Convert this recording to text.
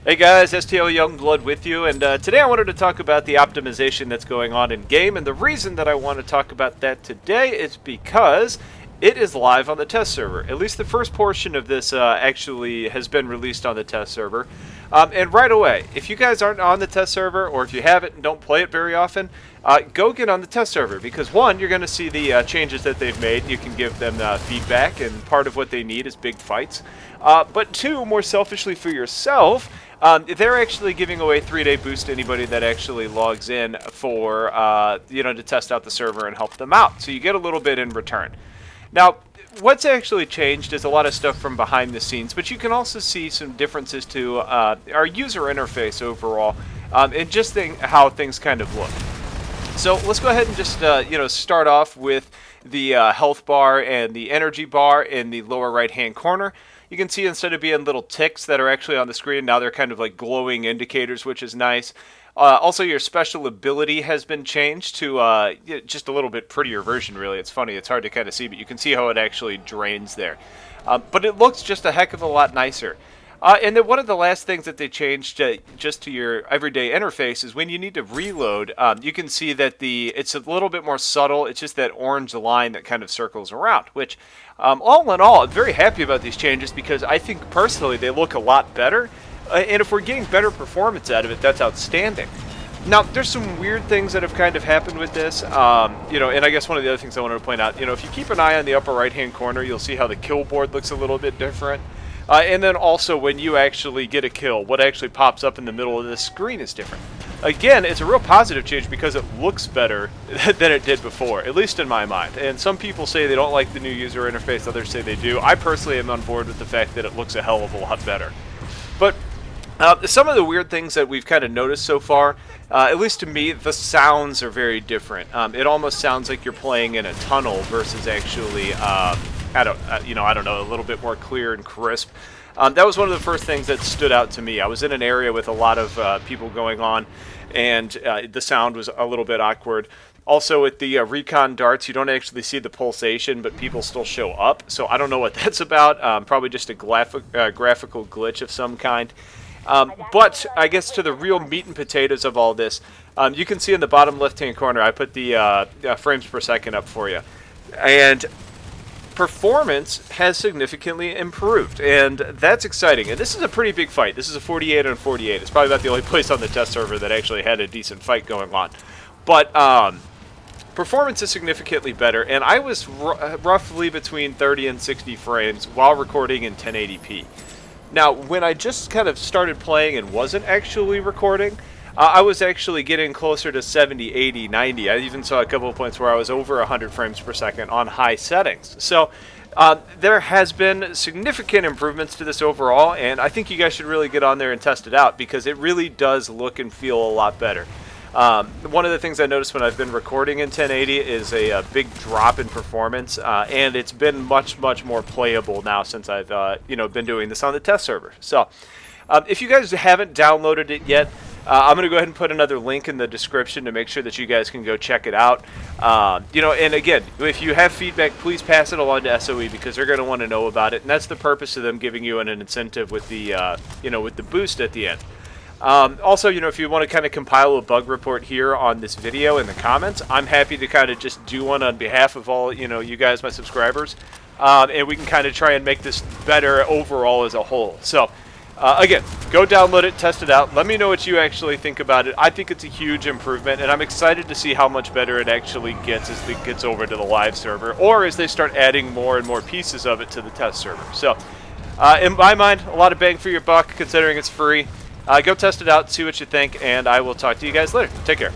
Hey guys, STLYoungblood with you, and today I wanted to talk about the optimization that's going on in game, and the reason that I want to talk about that today is because it is live on the test server. At least the first portion of this actually has been released on the test server. And right away, if you guys aren't on the test server, or if you have it and don't play it very often, go get on the test server, because one, you're going to see the changes that they've made. You can give them feedback, and part of what they need is big fights. But two, more selfishly for yourself, they're actually giving away 3-day boost to anybody that actually logs in for, to test out the server and help them out. So you get a little bit in return. Now, what's actually changed is a lot of stuff from behind the scenes, but you can also see some differences to our user interface overall, and just how things kind of look. So let's go ahead and just, start off with the health bar and the energy bar in the lower right-hand corner. You can see instead of being little ticks that are actually on the screen, now they're kind of like glowing indicators, which is nice. Also, your special ability has been changed to just a little bit prettier version, really. It's funny, it's hard to kind of see, but you can see how it actually drains there. But it looks just a heck of a lot nicer. And then one of the last things that they changed just to your everyday interface is when you need to reload, you can see that it's a little bit more subtle. It's just that orange line that kind of circles around, which all in all, I'm very happy about these changes because I think personally they look a lot better. And if we're getting better performance out of it, that's outstanding. Now, there's some weird things that have kind of happened with this, and I guess one of the other things I wanted to point out, if you keep an eye on the upper right-hand corner, you'll see how the kill board looks a little bit different. And then also when you actually get a kill, what actually pops up in the middle of the screen is different. Again, it's a real positive change because it looks better than it did before, at least in my mind. And some people say they don't like the new user interface, others say they do. I personally am on board with the fact that it looks a hell of a lot better. But some of the weird things that we've kind of noticed so far, at least to me, the sounds are very different. It almost sounds like you're playing in a tunnel versus actually I don't know, a little bit more clear and crisp. That was one of the first things that stood out to me. I was in an area with a lot of people going on, and the sound was a little bit awkward. Also, with the recon darts, you don't actually see the pulsation, but people still show up. So I don't know what that's about. Probably just a graphical glitch of some kind. But I guess to the real meat and potatoes of all this, you can see in the bottom left-hand corner, I put the frames per second up for you. And performance has significantly improved, and that's exciting. And this is a pretty big fight. This is a 48 on 48. It's probably about the only place on the test server that actually had a decent fight going on. But performance is significantly better, and I was roughly between 30 and 60 frames while recording in 1080p. Now, when I just kind of started playing and wasn't actually recording, I was actually getting closer to 70, 80, 90. I even saw a couple of points where I was over 100 frames per second on high settings. So there has been significant improvements to this overall, and I think you guys should really get on there and test it out because it really does look and feel a lot better. One of the things I noticed when I've been recording in 1080 is a big drop in performance, and it's been much, much more playable now since I've been doing this on the test server. So if you guys haven't downloaded it yet, I'm going to go ahead and put another link in the description to make sure that you guys can go check it out. And again, if you have feedback, please pass it along to SOE because they're going to want to know about it, and that's the purpose of them giving you an incentive with the with the boost at the end. Also, if you want to kind of compile a bug report here on this video in the comments, I'm happy to kind of just do one on behalf of all, you guys, my subscribers, and we can kind of try and make this better overall as a whole. So, again, go download it, test it out. Let me know what you actually think about it. I think it's a huge improvement, and I'm excited to see how much better it actually gets as it gets over to the live server, or as they start adding more and more pieces of it to the test server. So, in my mind, a lot of bang for your buck, considering it's free. Go test it out, see what you think, and I will talk to you guys later. Take care.